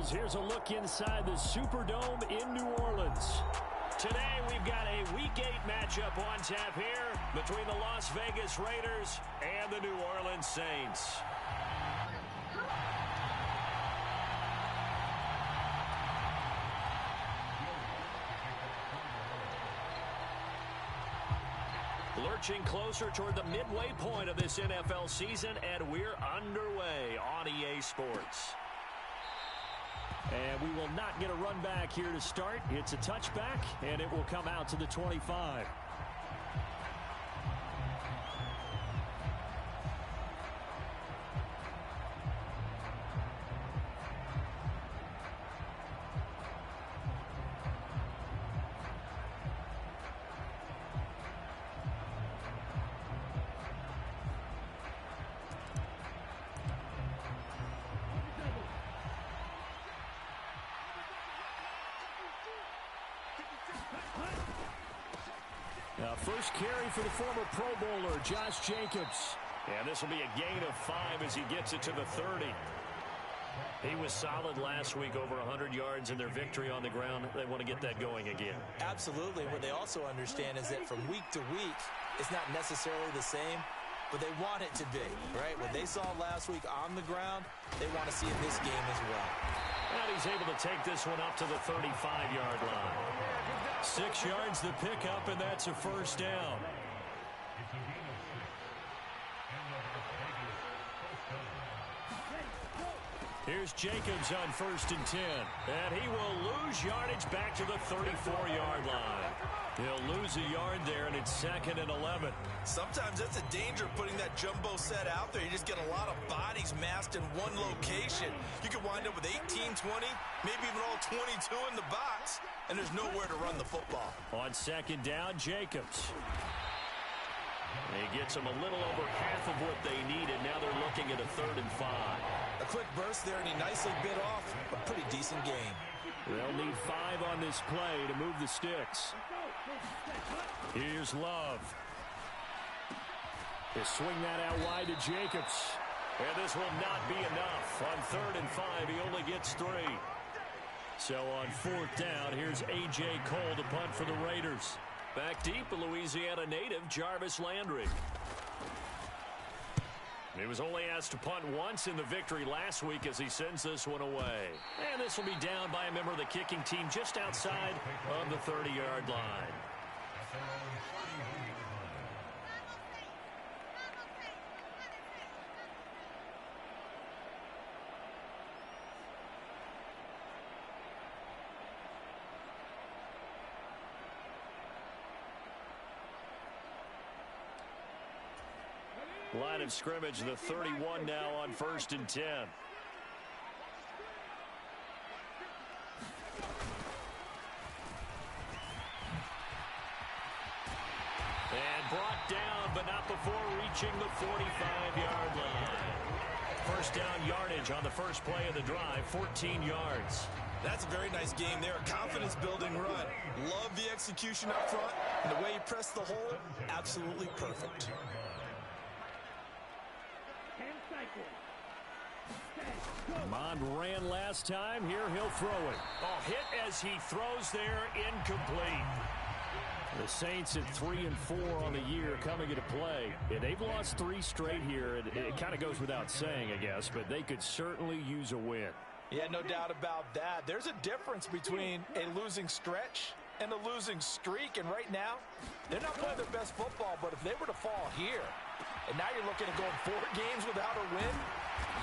As here's a look inside the Superdome in New Orleans. Today we've got a Week 8 matchup on tap here between the Las Vegas Raiders and the New Orleans Saints. Lurching closer toward the midway point of this NFL season, and we're underway on EA Sports. And we will not get a run back here to start. It's a touchback, and it will come out to the 25. First carry for the former Pro Bowler, Josh Jacobs. And this will be a gain of 5 as he gets it to the 30. He was solid last week, over 100 yards in their victory on the ground. They want to get that going again. Absolutely. What they also understand is that from week to week, it's not necessarily the same, but they want it to be, right? What they saw last week on the ground, they want to see in this game as well. And he's able to take this one up to the 35-yard line. 6 yards the pickup, and that's a first down. Here's Jacobs on 1st and 10. And he will lose yardage back to the 34-yard line. He'll lose a yard there, and it's 2nd and 11. Sometimes that's a danger putting that jumbo set out there. You just get a lot of bodies massed in one location. You could wind up with 18, 20, maybe even all 22 in the box, and there's nowhere to run the football. On 2nd down, Jacobs. He gets them a little over half of what they needed. Now they're looking at a 3rd and 5. A quick burst there, and he nicely bit off a pretty decent game. They'll need 5 on this play to move the sticks. Here's Love. He'll swing that out wide to Jacobs. And this will not be enough. On 3rd and 5, he only gets 3. So on 4th down, here's A.J. Cole to punt for the Raiders. Back deep, a Louisiana native, Jarvis Landry. He was only asked to punt once in the victory last week as he sends this one away. And this will be down by a member of the kicking team just outside of the 30-yard line. Line of scrimmage, the 31 now on 1st and 10. And brought down, but not before reaching the 45-yard line. First down yardage on the first play of the drive, 14 yards. That's a very nice game there, a confidence-building run. Love the execution up front, and the way he pressed the hole, absolutely perfect. Mond ran last time. Here he'll throw it. Oh, hit as he throws there, incomplete. The Saints at 3-4 on the year coming into play. And they've lost 3 straight here. It kind of goes without saying, I guess, but they could certainly use a win. Yeah, no doubt about that. There's a difference between a losing stretch and a losing streak, and right now, they're not playing their best football, but if they were to fall here, and now you're looking at going 4 games without a win,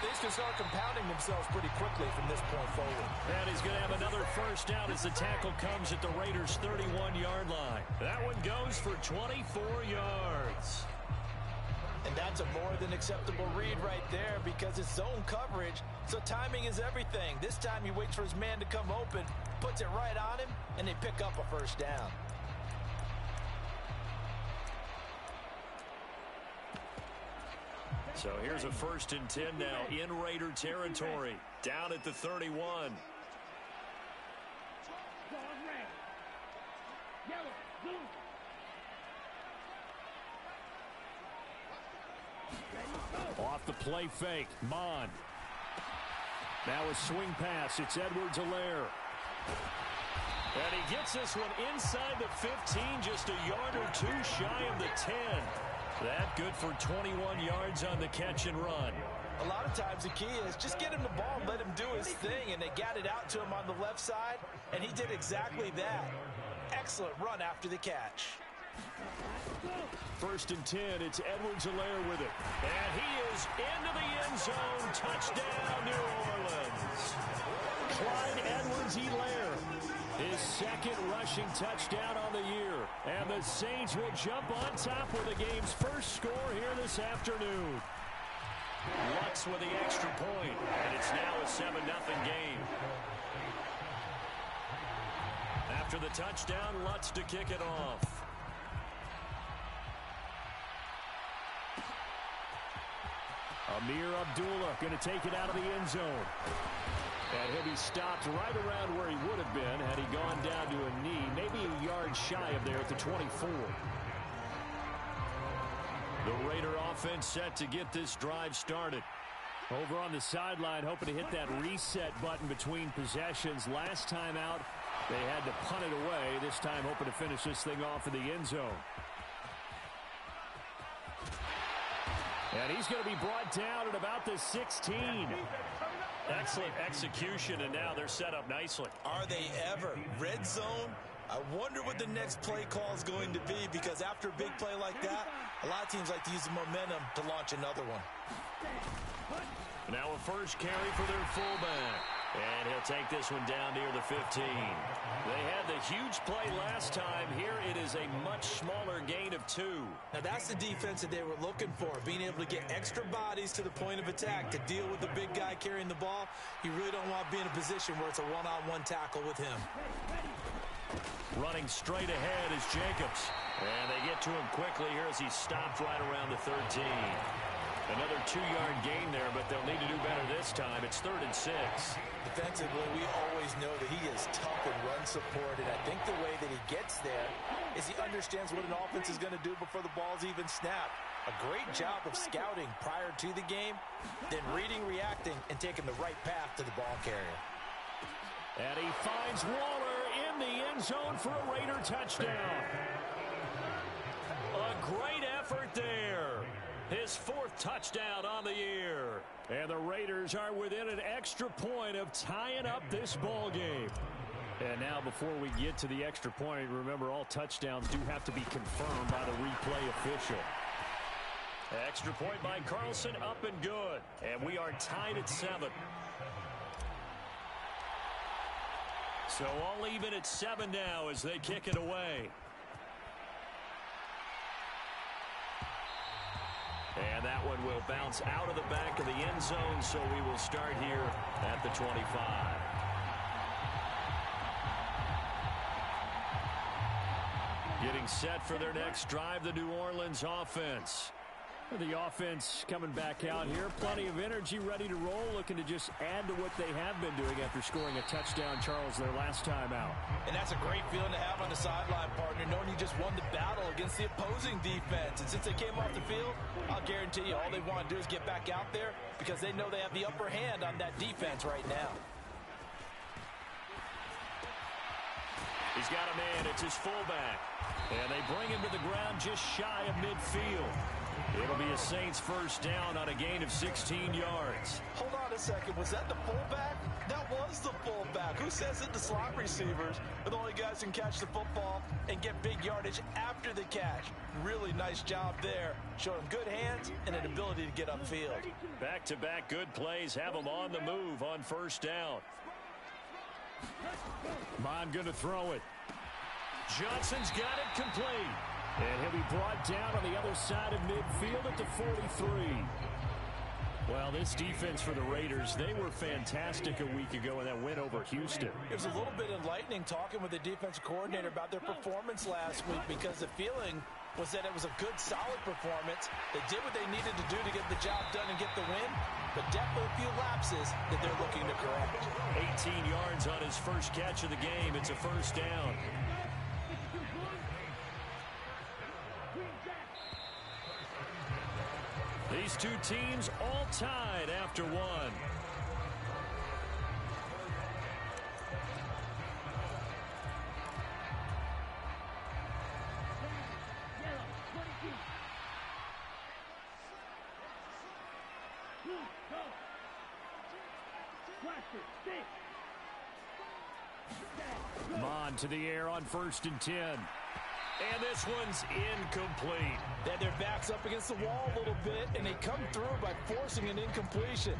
things can start compounding themselves pretty quickly from this point forward. And he's going to have another first down as the tackle comes at the Raiders' 31-yard line. That one goes for 24 yards. And that's a more than acceptable read right there because it's zone coverage, so timing is everything. This time he waits for his man to come open, puts it right on him, and they pick up a first down. So here's a 1st and 10 now in Raider territory, down at the 31. Off the play fake, Mond. Now a swing pass. It's Edwards-Helaire. And he gets this one inside the 15, just a yard or two shy of the 10. That good for 21 yards on the catch and run. A lot of times the key is just get him the ball and let him do his thing, and they got it out to him on the left side, and he did exactly that. Excellent run after the catch. 1st and 10, it's Edwards-Helaire with it. And he is into the end zone. Touchdown, New Orleans. Clyde Edwards-Helaire, his 2nd rushing touchdown on the year. And the Saints will jump on top with the game's first score here this afternoon. Lutz with the extra point, and it's now a 7-0 game. After the touchdown, Lutz to kick it off. Amir Abdullah going to take it out of the end zone. And he'll be stopped right around where he would have been had he gone down to a knee, maybe a yard shy of there at the 24. The Raider offense set to get this drive started. Over on the sideline, hoping to hit that reset button between possessions. Last time out, they had to punt it away. This time hoping to finish this thing off in the end zone. And he's going to be brought down at about the 16. Excellent execution, and now they're set up nicely. Are they ever? Red zone? I wonder what the next play call is going to be, because after a big play like that, a lot of teams like to use the momentum to launch another one. Now a first carry for their fullback. And he'll take this one down near the 15. They had the huge play last time. Here it is a much smaller gain of 2. Now that's the defense that they were looking for, being able to get extra bodies to the point of attack to deal with the big guy carrying the ball. You really don't want to be in a position where it's a one-on-one tackle with him. Running straight ahead is Jacobs. And they get to him quickly here as he's stopped right around the 13. Another 2-yard gain there, but they'll need to do better this time. It's 3rd and 6. Defensively, we always know that he is tough in run support, and I think the way that he gets there is he understands what an offense is going to do before the ball's even snapped. A great job of scouting prior to the game, then reading, reacting, and taking the right path to the ball carrier. And he finds Waller in the end zone for a Raider touchdown. A great effort there. His 4th touchdown on the year. And the Raiders are within an extra point of tying up this ball game. And now before we get to the extra point, remember all touchdowns do have to be confirmed by the replay official. Extra point by Carlson, up and good. And we are tied at 7. So all even at 7 now as they kick it away. And that one will bounce out of the back of the end zone, so we will start here at the 25. Getting set for their next drive, the New Orleans offense. The offense coming back out here. Plenty of energy, ready to roll, looking to just add to what they have been doing after scoring a touchdown, Charles, their last time out. And that's a great feeling to have on the sideline, partner, knowing you just won the battle against the opposing defense. And since they came off the field, I'll guarantee you all they want to do is get back out there because they know they have the upper hand on that defense right now. He's got a man. It's his fullback. And they bring him to the ground just shy of midfield. It'll be a Saints first down on a gain of 16 yards. Hold on a second. Was that the fullback? That was the fullback. Who says that the slot receivers are the only guys who can catch the football and get big yardage after the catch? Really nice job there. Showing good hands and an ability to get upfield. Back-to-back good plays have them on the move on first down. Mon going to throw it. Johnson's got it complete. And he'll be brought down on the other side of midfield at the 43. Well, this defense for the Raiders, they were fantastic a week ago in that win over Houston. It was a little bit enlightening talking with the defensive coordinator about their performance last week because the feeling was that it was a good, solid performance. They did what they needed to do to get the job done and get the win, but definitely a few lapses that they're looking to correct. 18 yards on his first catch of the game. It's a first down. These two teams all tied after one. Mon to the air on 1st and 10. And this one's incomplete. They had their backs up against the wall a little bit, and they come through by forcing an incompletion.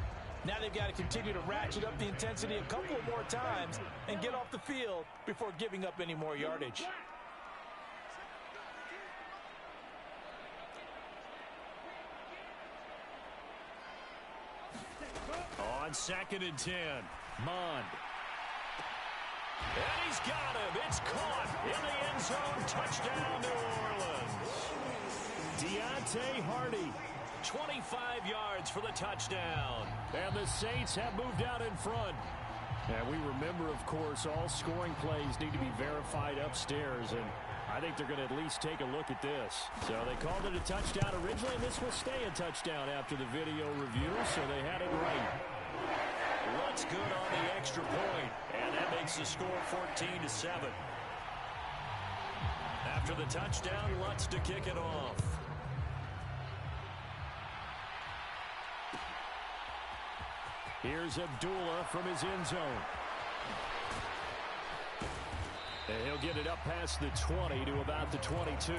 Now they've got to continue to ratchet up the intensity a couple of more times and get off the field before giving up any more yardage. On 2nd and 10, Mond. And he's got him. It's caught in the end zone. Touchdown, New Orleans. Deontay Hardy, 25 yards for the touchdown. And the Saints have moved out in front. And we remember, of course, all scoring plays need to be verified upstairs. And I think they're going to at least take a look at this. So they called it a touchdown originally, and this will stay a touchdown after the video review. So they had it right. Lutz good on the extra point, and that makes the score 14-7. After the touchdown, Lutz to kick it off. Here's Abdullah from his end zone. And he'll get it up past the 20 to about the 22.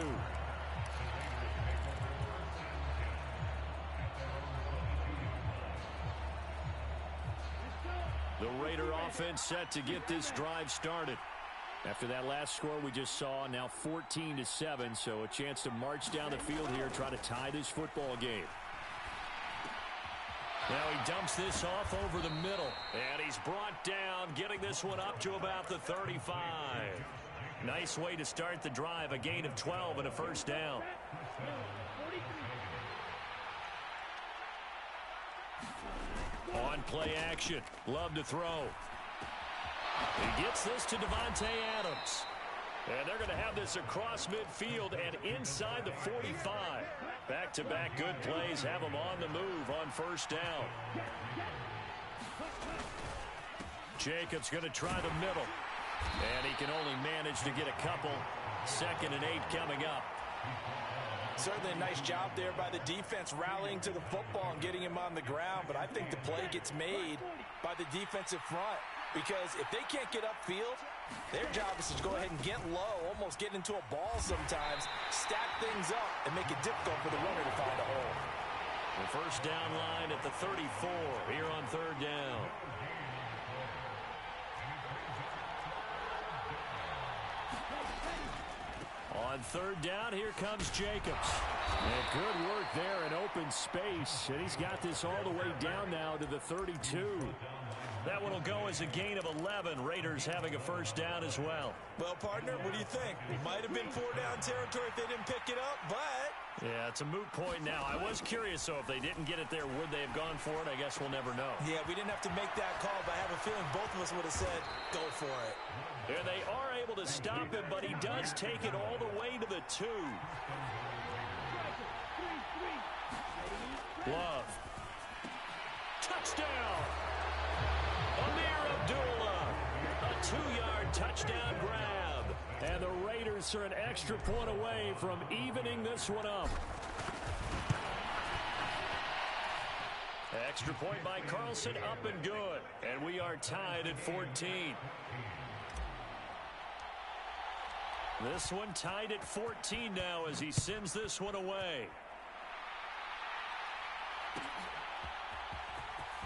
The Raider offense set to get this drive started. After that last score we just saw, now 14-7, so a chance to march down the field here, try to tie this football game. Now he dumps this off over the middle, and he's brought down, getting this one up to about the 35. Nice way to start the drive, a gain of 12 and a first down. On play action, Love to throw. He gets this to Devontae Adams. And they're going to have this across midfield and inside the 45. Back-to-back good plays have them on the move on first down. Jacobs going to try the middle. And he can only manage to get a couple. 2nd and 8 coming up. Certainly a nice job there by the defense rallying to the football and getting him on the ground. But I think the play gets made by the defensive front. Because if they can't get upfield, their job is to go ahead and get low, almost get into a ball sometimes, stack things up, and make it difficult for the runner to find a hole. The first down line at the 34 here on 3rd down. On 3rd down, here comes Jacobs. And good work there in open space. And he's got this all the way down now to the 32. That one will go as a gain of 11. Raiders having a first down as well. Well, partner, what do you think? It might have been 4-down territory if they didn't pick it up, but... Yeah, it's a moot point now. I was curious, so if they didn't get it there, would they have gone for it? I guess we'll never know. Yeah, we didn't have to make that call, but I have a feeling both of us would have said, go for it. And they are able to stop him, but he does take it all the way to the 2. Love. Touchdown! Amir Abdullah. A 2-yard touchdown grab. And the Raiders are an extra point away from evening this one up. Extra point by Carlson, up and good. And we are tied at 14. This one tied at 14 now as he sends this one away.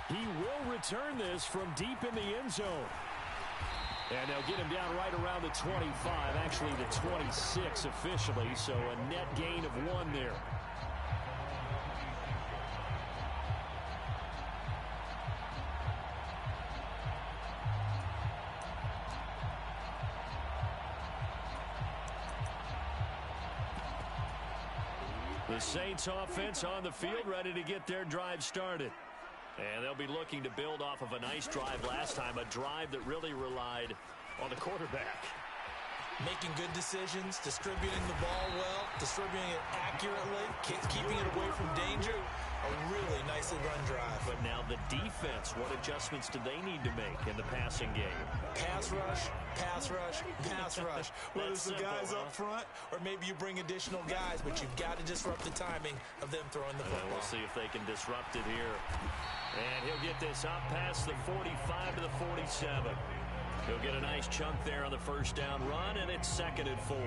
He will return this from deep in the end zone. And they'll get him down right around the 25, actually the 26 officially, so a net gain of 1 there. The Saints offense on the field, ready to get their drive started. And they'll be looking to build off of a nice drive last time, a drive that really relied on the quarterback. Making good decisions, distributing the ball well, distributing it accurately, keeping it away from danger. A really nicely run drive. But now the defense, what adjustments do they need to make in the passing game? Pass rush, pass rush, pass rush. Whether it's the guys up front or maybe you bring additional guys, but you've got to disrupt the timing of them throwing the football. We'll see if they can disrupt it here. And he'll get this up past the 45 to the 47. He'll get a nice chunk there on the first down run, and it's 2nd and 4.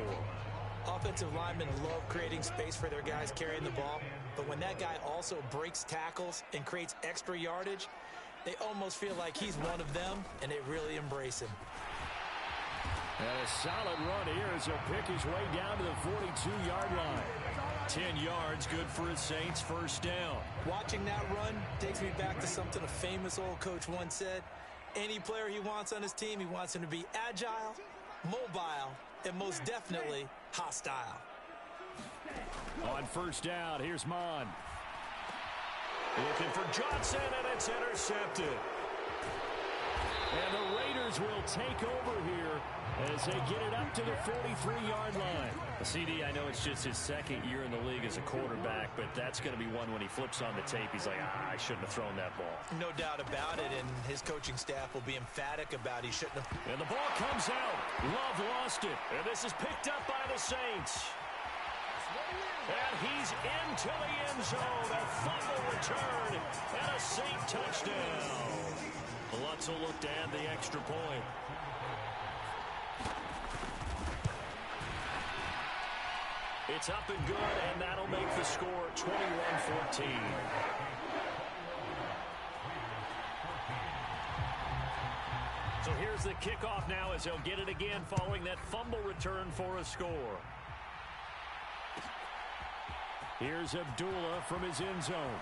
Offensive linemen love creating space for their guys carrying the ball, but when that guy also breaks tackles and creates extra yardage, they almost feel like he's one of them, and they really embrace him. And a solid run here as he'll pick his way down to the 42-yard line. 10 yards, good for his Saints, first down. Watching that run takes me back to something a famous old coach once said. Any player he wants on his team, he wants him to be agile, mobile, and most definitely hostile. On first down, here's Mon. Looking for Johnson, and it's intercepted. And the Raiders will take over here as they get it up to the 43-yard line. CD, I know it's just his 2nd year in the league as a quarterback, but that's going to be one when he flips on the tape. He's like, I shouldn't have thrown that ball. No doubt about it, and his coaching staff will be emphatic about he shouldn't have. And the ball comes out. Love lost it. And this is picked up by the Saints. And he's into the end zone. A fumble return and a Saint touchdown. Lutz will look to add the extra point. It's up and good, and that'll make the score 21-14. So here's the kickoff now as he'll get it again following that fumble return for a score. Here's Abdullah from his end zone.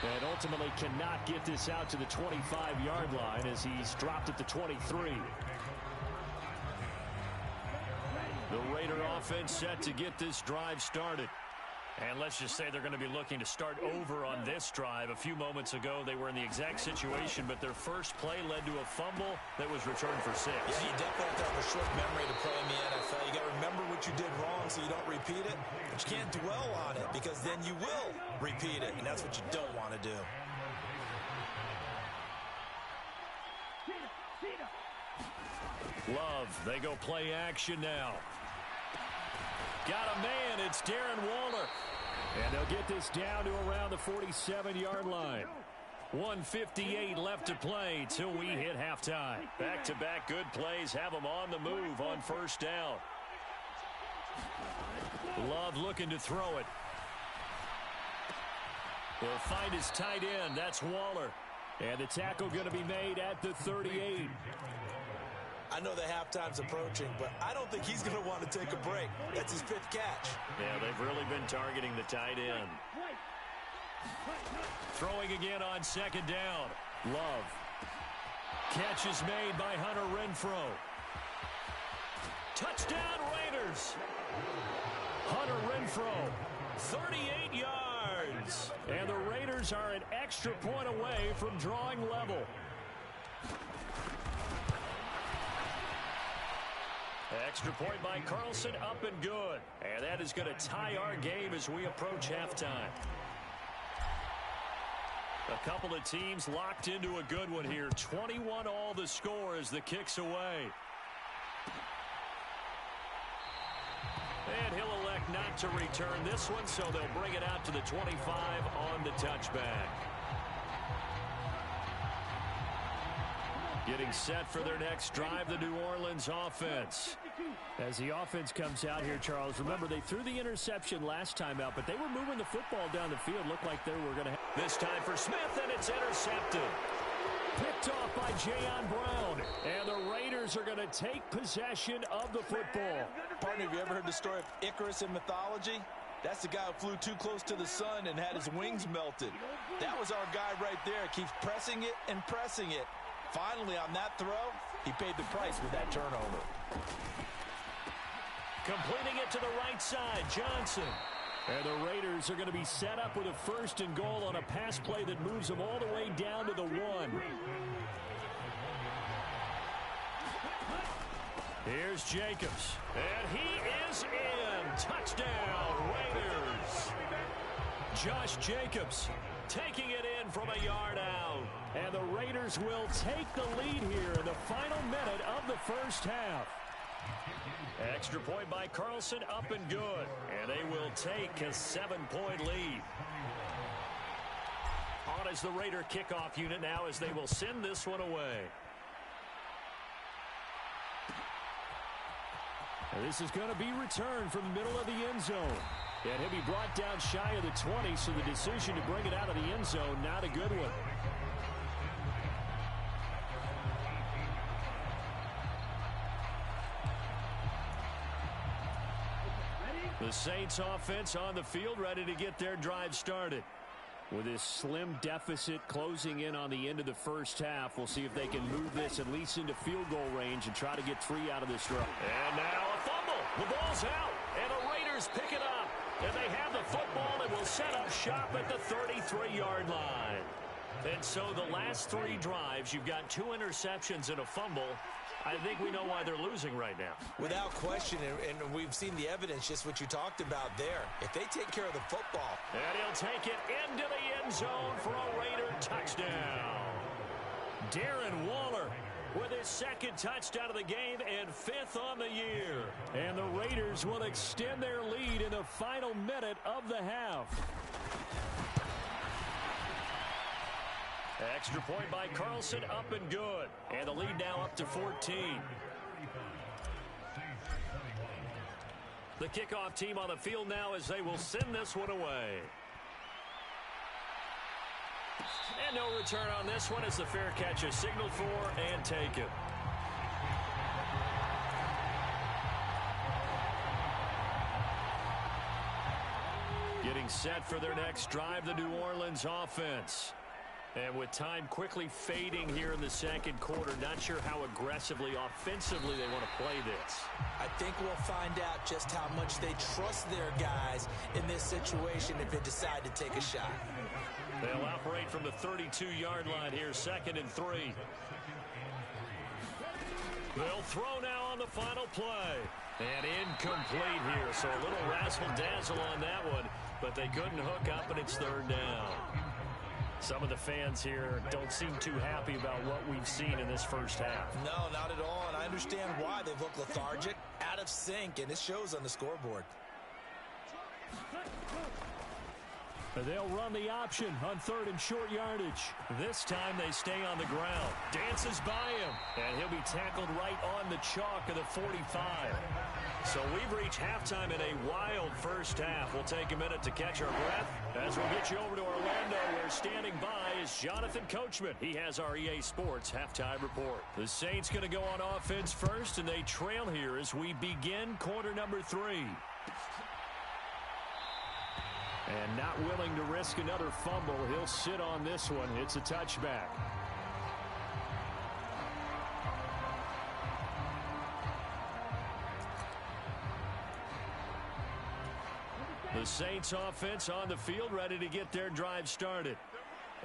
And ultimately cannot get this out to the 25-yard line as he's dropped at the 23. The Raider offense set to get this drive started. And let's just say they're going to be looking to start over on this drive. A few moments ago, they were in the exact situation, but their first play led to a fumble that was returned for 6. Yeah, you definitely have to have a short memory to play in the NFL. You got to remember what you did wrong so you don't repeat it. But you can't dwell on it because then you will repeat it, and that's what you don't want to do. Love, they go play action now. Got a man, it's Darren Waller. And they'll get this down to around the 47-yard line. 1:58 left to play till we hit halftime. Back-to-back good plays have them on the move on first down. Love looking to throw it. He'll find his tight end. That's Waller. And the tackle going to be made at the 38. I know the halftime's approaching, but I don't think he's going to want to take a break. That's his 5th catch. Yeah, they've really been targeting the tight end. Throwing again on second down. Love. Catch is made by Hunter Renfrow. Touchdown Raiders. Hunter Renfrow, 38 yards. And the Raiders are an extra point away from drawing level. Extra point by Carlson, up and good. And that is going to tie our game as we approach halftime. A couple of teams locked into a good one here. 21 all the score as the kick's away. And he'll elect not to return this one, so they'll bring it out to the 25 on the touchback. Getting set for their next drive, the New Orleans offense. As the offense comes out here, Charles, remember they threw the interception last time out, but they were moving the football down the field. Looked like they were going to. This time for Smith, and it's intercepted. Picked off by Jayon Brown. And the Raiders are going to take possession of the football. Partner, have you ever heard the story of Icarus in mythology? That's the guy who flew too close to the sun and had his wings melted. That was our guy right there. Keeps pressing it and pressing it. Finally, on that throw, he paid the price with that turnover. Completing it to the right side, Johnson. And the Raiders are going to be set up with a 1st and goal on a pass play that moves them all the way down to the 1. Here's Jacobs. And he is in. Touchdown, Raiders. Josh Jacobs taking it in from a yard out. And the Raiders will take the lead here in the final minute of the first half. Extra point by Carlson, up and good. And they will take a 7-point lead. On is the Raider kickoff unit now as they will send this one away. And this is going to be returned from the middle of the end zone. And he'll be brought down shy of the 20, so the decision to bring it out of the end zone, not a good one. The Saints offense on the field, ready to get their drive started. With this slim deficit closing in on the end of the first half, we'll see if they can move this at least into field goal range and try to get 3 out of this drive. And now a fumble. The ball's out, and the Raiders pick it up. And they have the football and will set up shop at the 33-yard line. And so the last 3 drives, you've got 2 interceptions and a fumble. I think we know why they're losing right now. Without question, and we've seen the evidence, just what you talked about there. If they take care of the football. And he'll take it into the end zone for a Raider touchdown. Darren Waller with his 2nd touchdown of the game and 5th on the year. And the Raiders will extend their lead in the final minute of the half. Extra point by Carlson, up and good. And the lead now up to 14. The kickoff team on the field now as they will send this one away. And no return on this one as the fair catch is signaled for and taken. Getting set for their next drive, the New Orleans offense. And with time quickly fading here in the second quarter, not sure how aggressively, offensively they want to play this. I think we'll find out just how much they trust their guys in this situation if they decide to take a shot. They'll operate from the 32-yard line here, 2nd and 3. They'll throw now on the final play. And incomplete here, so a little razzle-dazzle on that one, but they couldn't hook up, and it's 3rd down. Some of the fans here don't seem too happy about what we've seen in this first half. No, not at all, and I understand why. They've looked lethargic, out of sync, and it shows on the scoreboard. They'll run the option on 3rd and short yardage. This time they stay on the ground. Dances by him, and he'll be tackled right on the chalk of the 45. So we've reached halftime in a wild first half. We'll take a minute to catch our breath as we'll get you over to Orlando, where standing by is Jonathan Coachman. He has our EA Sports halftime report. The Saints going to go on offense first, and they trail here as we begin quarter number 3. And not willing to risk another fumble, he'll sit on this one. It's a touchback. The Saints offense on the field, ready to get their drive started.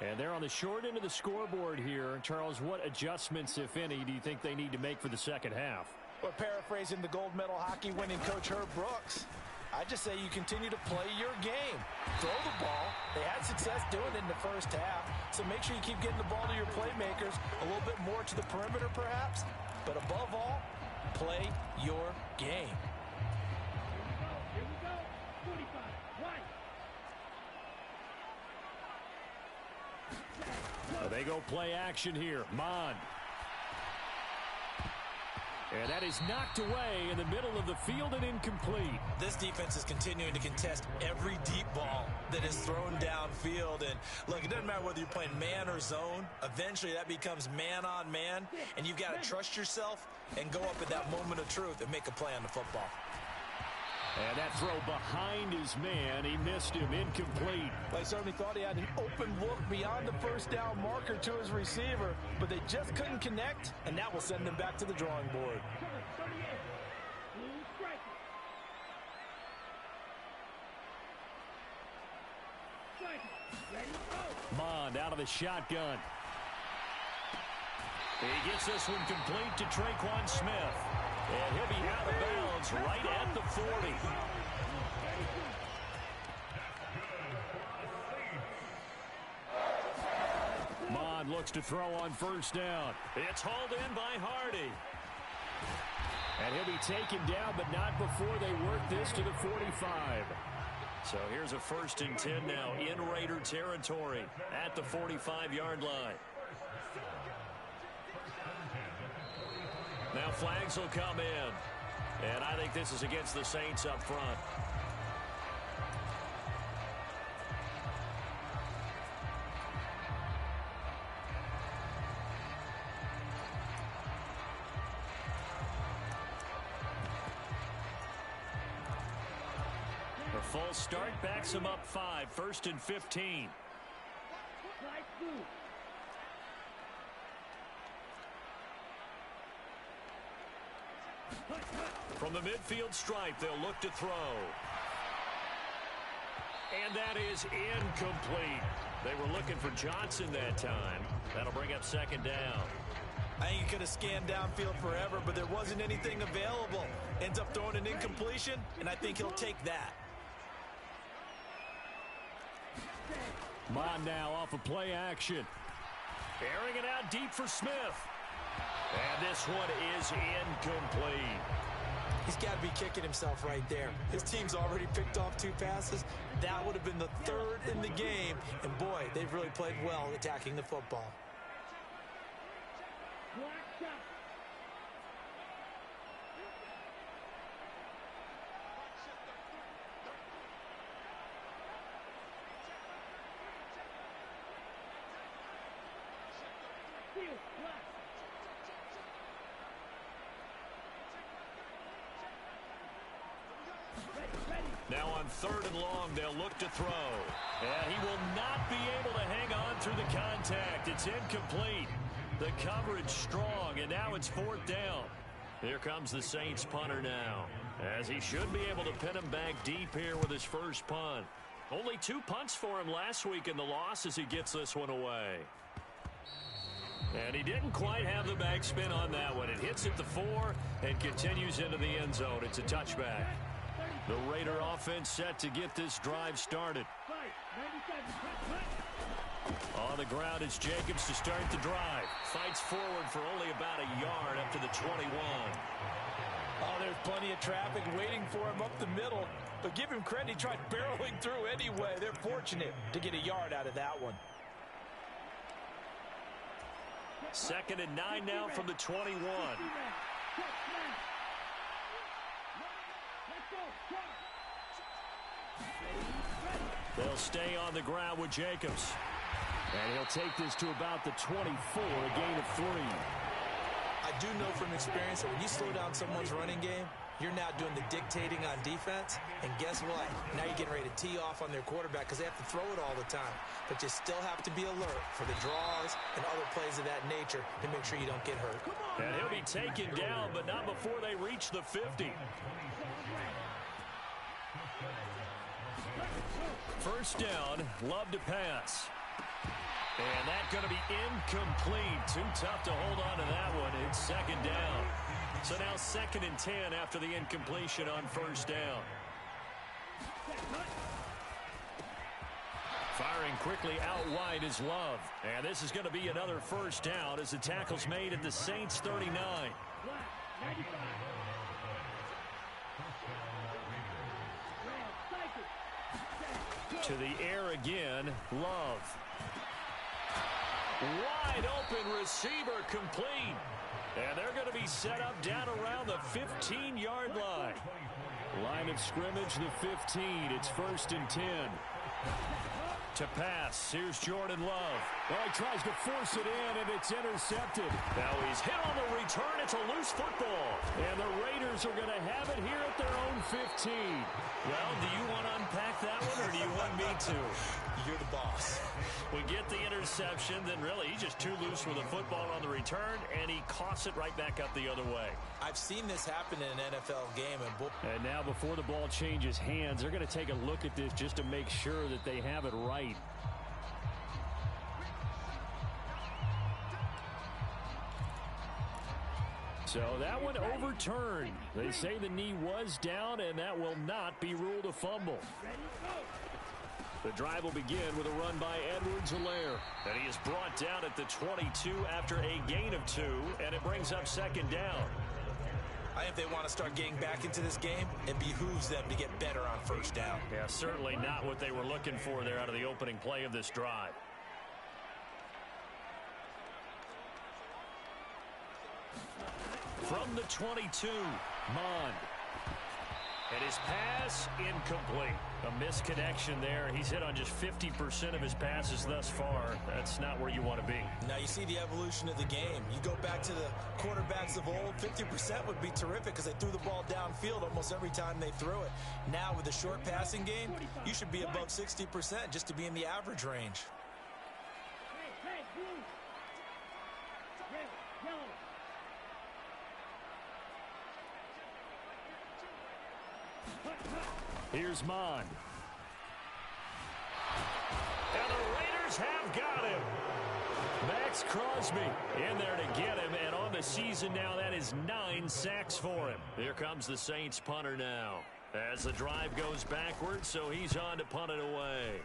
And they're on the short end of the scoreboard here. Charles, what adjustments, if any, do you think they need to make for the second half? We're paraphrasing the gold medal hockey winning coach Herb Brooks. I just say you continue to play your game. Throw the ball. They had success doing it in the first half, so make sure you keep getting the ball to your playmakers, a little bit more to the perimeter perhaps, but above all, play your game. Here we go. 45, right. They go play action here. Mond. And that is knocked away in the middle of the field and incomplete. This defense is continuing to contest every deep ball that is thrown downfield. And look, it doesn't matter whether you're playing man or zone. Eventually that becomes man on man. And you've got to trust yourself and go up at that moment of truth and make a play on the football. And that throw behind his man, he missed him, incomplete. They certainly thought he had an open look beyond the first down marker to his receiver, but they just couldn't connect, and that will send them back to the drawing board. Mond out of the shotgun. He gets this one complete to Traquan Smith. And he'll be out of bounds right at the 40. looks to throw on first down. It's hauled in by Hardy. And he'll be taken down, but not before they work this to the 45. So here's a 1st and 10 now in Raider territory at the 45-yard line. Now flags will come in. And I think this is against the Saints up front. The full start backs him up 5, 1st and 15. From the midfield stripe, they'll look to throw. And that is incomplete. They were looking for Johnson that time. That'll bring up 2nd down. I think he could have scanned downfield forever, but there wasn't anything available. Ends up throwing an incompletion, and I think he'll take that. Mond now off of play action. Airing it out deep for Smith. And this one is incomplete. He's got to be kicking himself right there. His team's already picked off 2 passes. That would have been the 3rd in the game. And boy, they've really played well attacking the football. Now on 3rd and long, they'll look to throw. And he will not be able to hang on through the contact. It's incomplete. The coverage strong, and now it's 4th down. Here comes the Saints punter now, as he should be able to pin him back deep here with his first punt. Only 2 punts for him last week in the loss as he gets this one away. And he didn't quite have the backspin on that one. It hits at the 4 and continues into the end zone. It's a touchback. The Raider offense set to get this drive started. On the ground, it's Jacobs to start the drive. Fights forward for only about a yard up to the 21. Oh, there's plenty of traffic waiting for him up the middle. But give him credit, he tried barreling through anyway. They're fortunate to get a yard out of that one. 2nd and 9 now from the 21. They'll stay on the ground with Jacobs. And he'll take this to about the 24, a gain of 3. I do know from experience that when you slow down someone's running game, you're now doing the dictating on defense. And guess what? Now you're getting ready to tee off on their quarterback because they have to throw it all the time. But you still have to be alert for the draws and other plays of that nature to make sure you don't get hurt. And he'll be taken down, but not before they reach the 50. 1st down, Love to pass. And that's going to be incomplete. Too tough to hold on to that one. It's 2nd down. So now 2nd and 10 after the incompletion on 1st down. Firing quickly out wide is Love. And this is going to be another 1st down as the tackle's made at the Saints 39. To the air again, Love. Wide open receiver complete. And they're going to be set up down around the 15-yard line. Line of scrimmage, the 15. It's 1st and 10. To pass, here's Jordan Love. Well, he tries to force it in, and it's intercepted. Now he's hit on the return. It's a loose football. And the Raiders are going to have it here at their own 15. Well, do you want to unpack that one, or do you want me to? You're the boss. We get the interception, then really he's just too loose with the football on the return, and he coughs it right back up the other way. I've seen this happen in an NFL game. And now before the ball changes hands, they're going to take a look at this just to make sure that they have it right. So that one overturned. They say the knee was down, and that will not be ruled a fumble. The drive will begin with a run by Edwards-Helaire. And he is brought down at the 22 after a gain of 2, and it brings up second down. I think if they want to start getting back into this game, it behooves them to get better on first down. Yeah, certainly not what they were looking for there out of the opening play of this drive. From the 22, Mond. And his pass incomplete. A misconnection there. He's hit on just 50% of his passes thus far. That's not where you want to be. Now you see the evolution of the game. You go back to the quarterbacks of old, 50% would be terrific because they threw the ball downfield almost every time they threw it. Now with the short passing game, you should be above 60% just to be in the average range. Here's Mond. And the Raiders have got him. Max Crosby in there to get him. And on the season now, that is 9 sacks for him. Here comes the Saints punter now. As the drive goes backwards, so he's on to punt it away.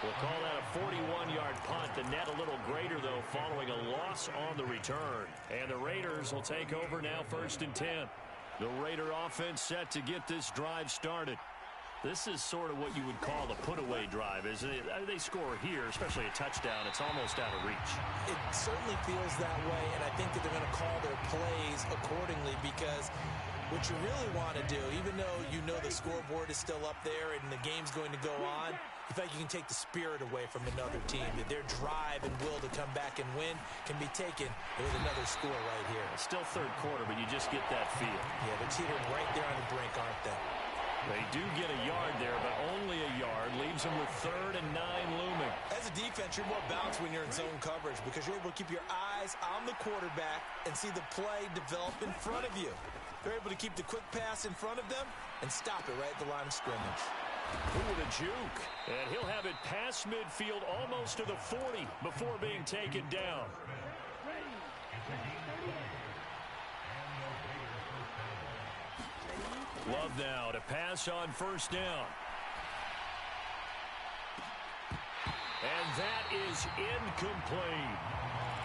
We'll call that a 41-yard punt. The net a little greater, though, following a loss on the return. And the Raiders will take over now, 1st and 10. The Raider offense set to get this drive started. This is sort of what you would call a put-away drive, isn't it? They score here, especially a touchdown. It's almost out of reach. It certainly feels that way, and I think that they're going to call their plays accordingly because what you really want to do, even though you know the scoreboard is still up there and the game's going to go on, you feel like you can take the spirit away from another team, that their drive and will to come back and win can be taken with another score right here. It's still third quarter, but you just get that feel. Yeah, they're teetering right there on the brink, aren't they? They do get a yard there, but only a yard. Leaves them with 3rd and 9 looming. As a defense, you're more balanced when you're in zone coverage because you're able to keep your eyes on the quarterback and see the play develop in front of you. They're able to keep the quick pass in front of them and stop it right at the line of scrimmage. Ooh, with a juke. And he'll have it past midfield almost to the 40 before being taken down. Love now to pass on 1st down. And that is incomplete.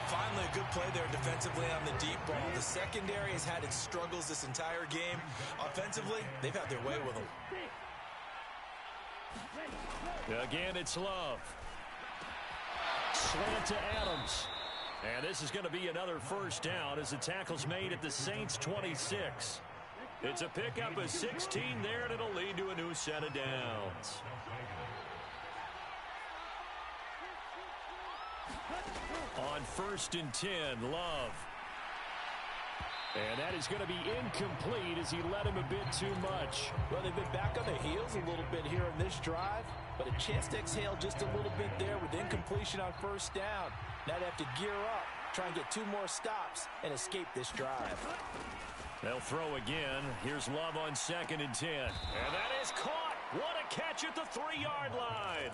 Finally, a good play there defensively on the deep ball. The secondary has had its struggles this entire game. Offensively, they've had their way with them. Again, it's Love. Slant to Adams. And this is going to be another 1st down as the tackle's made at the Saints' 26. It's a pickup of 16 there, and it'll lead to a new set of downs. On 1st and 10, Love. And that is going to be incomplete as he led him a bit too much. Well, they've been back on their heels a little bit here on this drive, but a chance to exhale just a little bit there with incompletion on 1st down. Now they have to gear up, try and get 2 more stops, and escape this drive. They'll throw again. Here's Love on 2nd and 10. And that is caught. What a catch at the 3-yard line.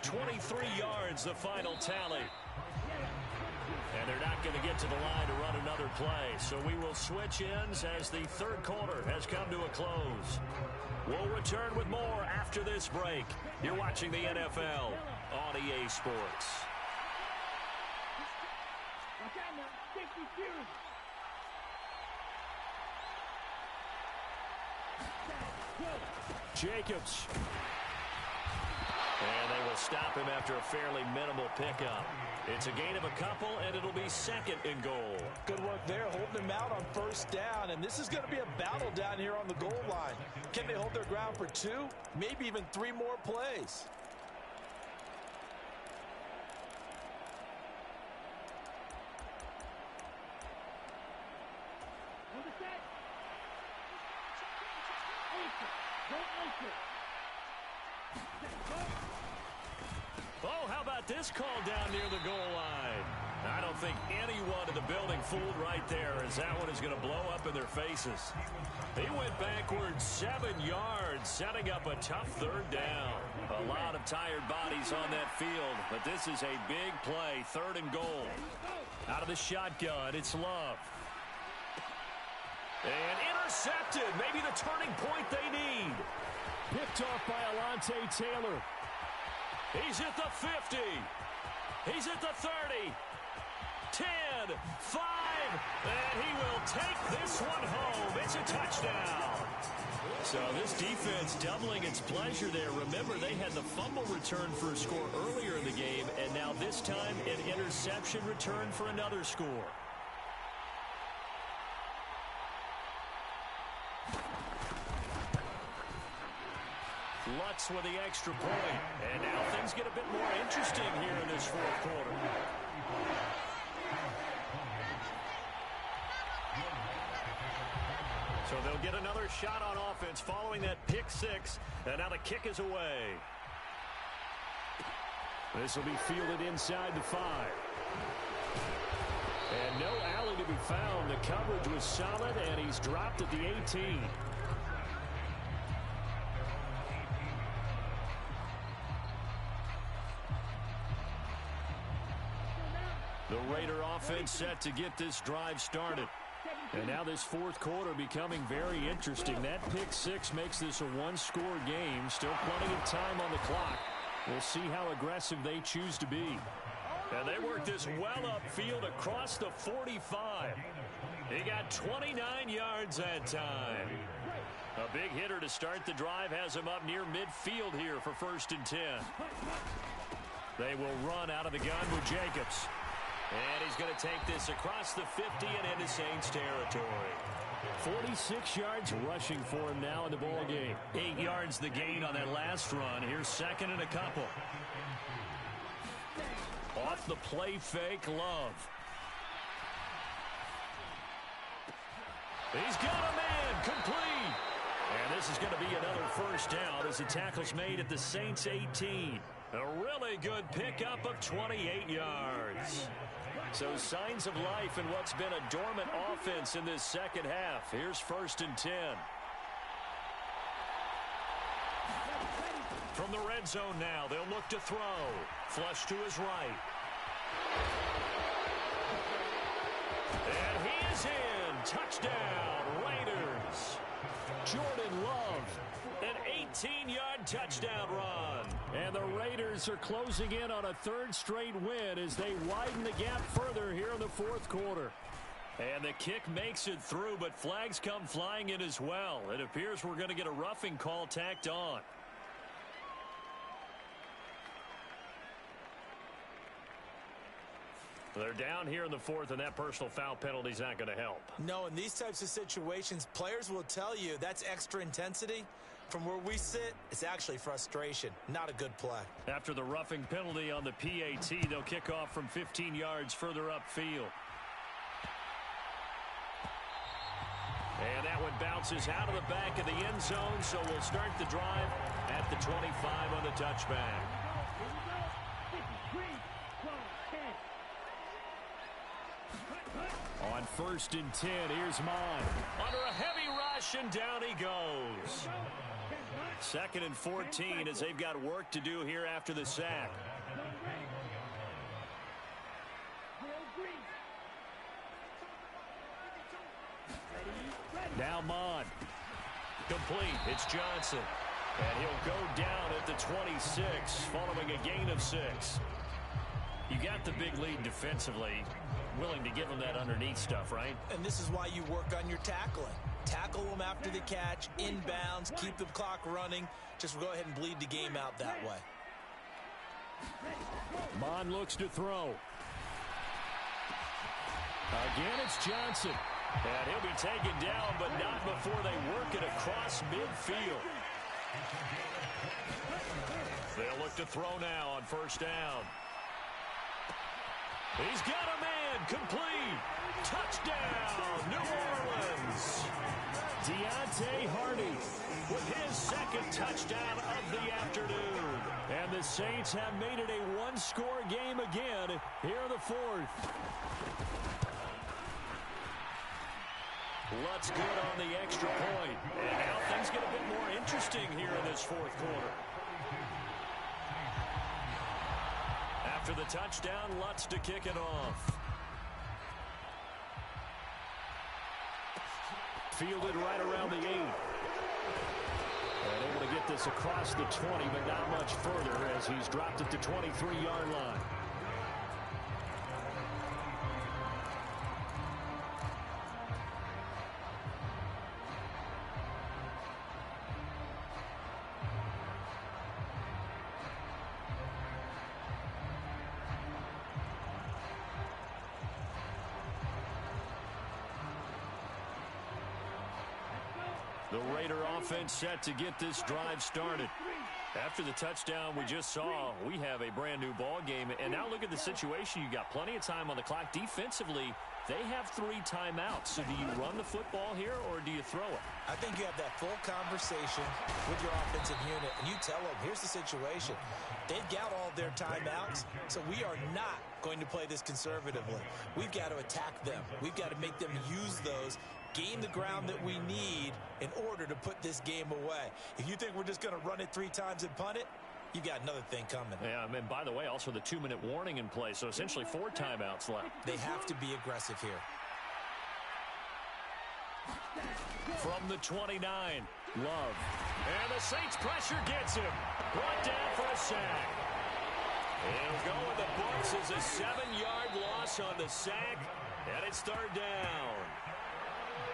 23 yards, the final tally. And they're not going to get to the line to run another play. So we will switch ends as the 3rd quarter has come to a close. We'll return with more after this break. You're watching the NFL on EA Sports. Jacobs. And they will stop him after a fairly minimal pickup. It's a gain of a couple, and it'll be 2nd and goal. Good work there, holding him out on 1st down. And this is going to be a battle down here on the goal line. Can they hold their ground for 2, maybe even 3 more plays? Oh, how about this call down near the goal line? I don't think anyone in the building fooled right there, as that one is going to blow up in their faces. He went backwards 7 yards, setting up a tough 3rd down. A lot of tired bodies on that field, but this is a big play, 3rd and goal. Out of the shotgun, it's Love. And intercepted. Maybe the turning point they need. Picked off by Alontae Taylor. He's at the 50. He's at the 30. 10, 5, and he will take this one home. It's a touchdown. So this defense doubling its pleasure there. Remember, they had the fumble return for a score earlier in the game, and now this time an interception return for another score. Lutz with the extra point. And now things get a bit more interesting here in this fourth quarter. So they'll get another shot on offense following that pick six. And now the kick is away. This will be fielded inside the 5. And no alley to be found. The coverage was solid, and he's dropped at the 18. The Raider offense set to get this drive started. And now this fourth quarter becoming very interesting. That pick six makes this a one-score game. Still plenty of time on the clock. We'll see how aggressive they choose to be. And they work this well upfield across the 45. He got 29 yards that time. A big hitter to start the drive has him up near midfield here for 1st and 10. They will run out of the gun with Jacobs. And he's going to take this across the 50 and into Saints territory. 46 yards rushing for him now in the ball game. 8 yards the gain on that last run. Here's second and a couple. Off the play fake, Love. He's got a man complete. And this is going to be another first down as the tackle's made at the Saints 18. A really good pickup of 28 yards. So signs of life in what's been a dormant offense in this second half. Here's 1st and 10. From the red zone now, they'll look to throw. Flush to his right. And he is in. Touchdown, Raiders. Jordan Love, an 18-yard touchdown run. And the Raiders are closing in on a third straight win as they widen the gap further here in the fourth quarter. And the kick makes it through, but flags come flying in as well. It appears we're going to get a roughing call tacked on. They're down here in the fourth, and that personal foul penalty is not going to help. No, in these types of situations, players will tell you that's extra intensity. From where we sit, it's actually frustration. Not a good play. After the roughing penalty on the PAT, they'll kick off from 15 yards further upfield. And that one bounces out of the back of the end zone, so we'll start the drive at the 25 on the touchback. On 1st and 10, here's Mon. Under a heavy rush, and down he goes. 2nd and 14 as they've got work to do here after the sack. Now Mon. Complete. It's Johnson. And he'll go down at the 26 following a gain of 6. You got the big lead defensively. Willing to give them that underneath stuff, right? And this is why you work on your tackling. Tackle them after the catch, inbounds, keep the clock running. Just go ahead and bleed the game out that way. Mon looks to throw. Again, it's Johnson. And he'll be taken down, but not before they work it across midfield. They'll look to throw now on 1st down. He's got a man complete. Touchdown, New Orleans. Deontay Hardy with his 2nd touchdown of the afternoon. And the Saints have made it a one-score game again here in the fourth. Lutz good on the extra point. And now things get a bit more interesting here in this fourth quarter. After the touchdown, Lutz to kick it off. fielded right around the 8. And able to get this across the 20, but not much further as he's dropped at the 23-yard line. The Raider offense set to get this drive started. After the touchdown we just saw, we have a brand new ball game. And now look at the situation. You got plenty of time on the clock. Defensively, they have 3 timeouts. So do you run the football here or do you throw it? I think you have that full conversation with your offensive unit, and you tell them, here's the situation. They've got all their timeouts, so we are not going to play this conservatively. We've got to attack them. We've got to make them use those, gain the ground that we need in order to put this game away. If you think we're just going to run it 3 times and punt it, you got another thing coming. Yeah, and by the way, also the 2-minute warning in play, so essentially 4 timeouts left. They have to be aggressive here. From the 29, Love. And the Saints pressure gets him. Brought down for a sack. He'll go with the books as a 7-yard loss on the sack, and it's 3rd down.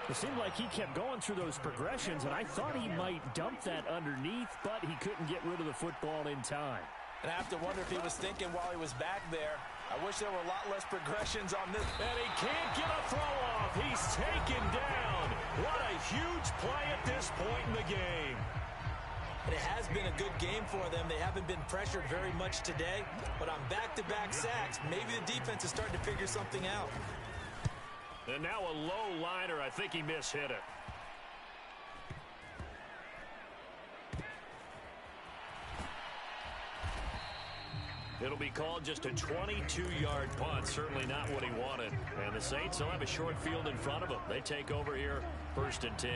It seemed like he kept going through those progressions, and I thought he might dump that underneath, but he couldn't get rid of the football in time. And I have to wonder if he was thinking while he was back there, I wish there were a lot less progressions on this. And he can't get a throw off. He's taken down. What a huge play at this point in the game. And it has been a good game for them. They haven't been pressured very much today, but on back-to-back sacks, maybe the defense is starting to figure something out. And now a low liner. I think he mishit it. It'll be called just a 22-yard punt. Certainly not what he wanted. And the Saints will have a short field in front of them. They take over here, 1st and 10.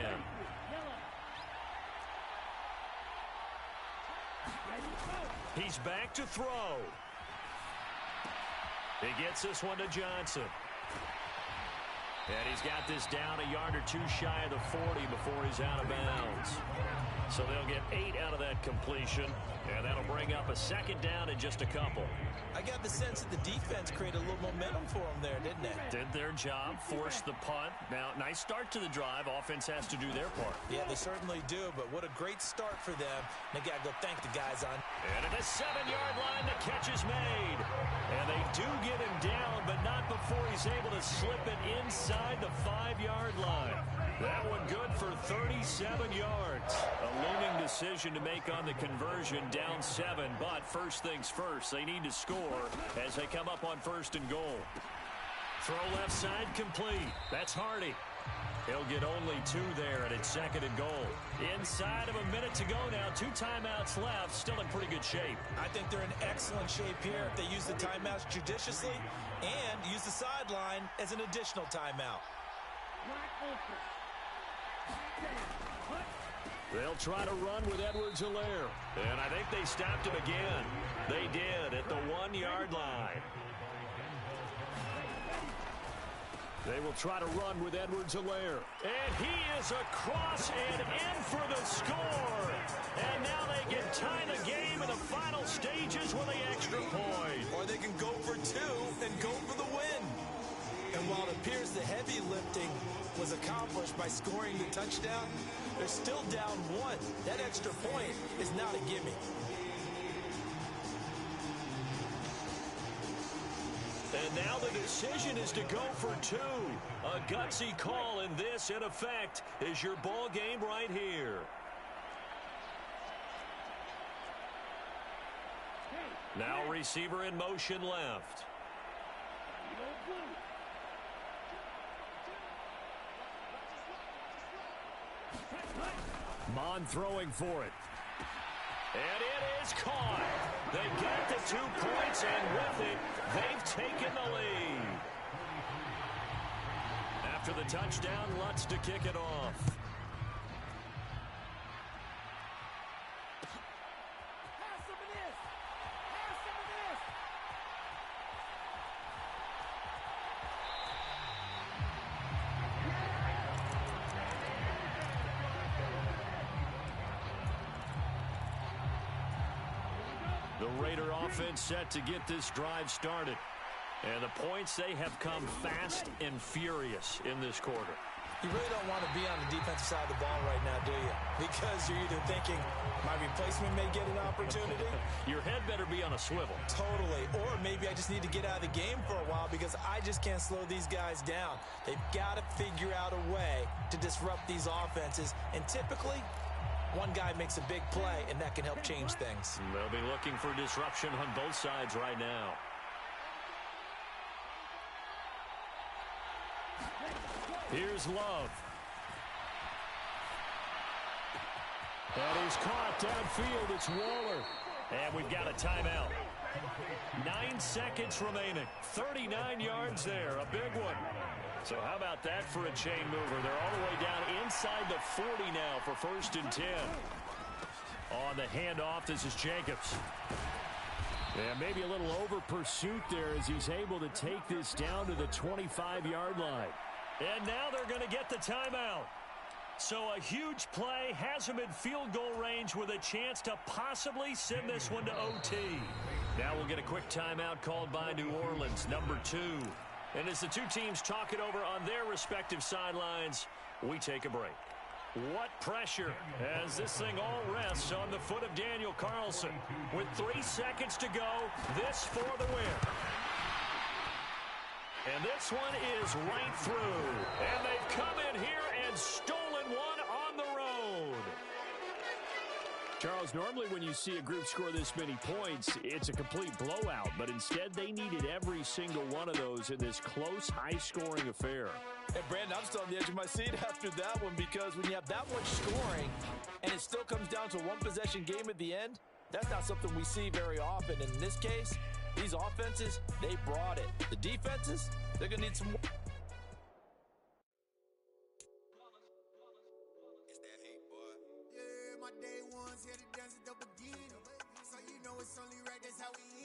He's back to throw. He gets this one to Johnson. And he's got this down a yard or 2 shy of the 40 before he's out of bounds. So they'll get 8 out of that completion, and that'll bring up a 2nd down in just a couple. I got the sense that the defense created a little momentum for them there, didn't they? Did their job, forced the punt. Now, nice start to the drive. Offense has to do their part. Yeah, they certainly do, but what a great start for them. And they got to go thank the guys on. And at the 7-yard line, the catch is made. And they do get him down, but not before he's able to slip it inside the 5-yard line. That one good for 37 yards. A looming decision to make on the conversion, down 7. But first things first, they need to score as they come up on 1st and goal. Throw left side complete. That's Hardy. He'll get only 2 there, and it's 2nd and goal. Inside of a minute to go now. 2 timeouts left. Still in pretty good shape. I think they're in excellent shape here if they use the timeouts judiciously and use the sideline as an additional timeout. They'll try to run with Edwards-Helaire. And I think they stopped him again. They did at the 1-yard line. They will try to run with Edwards-Helaire. And he is across and in for the score. And now they can tie the game in the final stages with the extra point. Or they can go for 2 and go for the win. And while it appears the heavy lifting was accomplished by scoring the touchdown, they're still down 1. That extra point is not a gimme. And now the decision is to go for 2. A gutsy call, and this, in effect, is your ball game right here. Now receiver in motion left. Mon throwing for it. And it is caught. They get the 2 points, and with it, they've taken the lead. After the touchdown, Lutz to kick it off. The Raider offense set to get this drive started. And the points, they have come fast and furious in this quarter. You really don't want to be on the defensive side of the ball right now, do you? Because you're either thinking, my replacement may get an opportunity. Your head better be on a swivel. Totally. Or maybe I just need to get out of the game for a while because I just can't slow these guys down. They've got to figure out a way to disrupt these offenses. And typically, one guy makes a big play, and that can help change things. They'll be looking for disruption on both sides right now. Here's Love. And he's caught downfield. It's Waller. And we've got a timeout. 9 seconds remaining. 39 yards there. A big one. So how about that for a chain mover? They're all the way down inside the 40 now for 1st and 10. On the handoff, this is Jacobs. Yeah, maybe a little over pursuit there as he's able to take this down to the 25-yard line. And now they're going to get the timeout. So a huge play has him in field goal range with a chance to possibly send this one to OT. Now we'll get a quick timeout called by New Orleans, number 2. And as the two teams talk it over on their respective sidelines, we take a break. What pressure as this thing all rests on the foot of Daniel Carlson. With 3 seconds to go, this for the win. And this one is right through. And they've come in here and stolen one on the road. Charles, normally when you see a group score this many points, it's a complete blowout. But instead, they needed every single one of those in this close, high-scoring affair. And Brandon, I'm still on the edge of my seat after that one because when you have that much scoring and it still comes down to a one-possession game at the end, that's not something we see very often. And in this case, these offenses, they brought it. The defenses, they're going to need some more. It's that hate, boy. Yeah, my day ones here to dance at the beginning. So you know it's only right, that's how we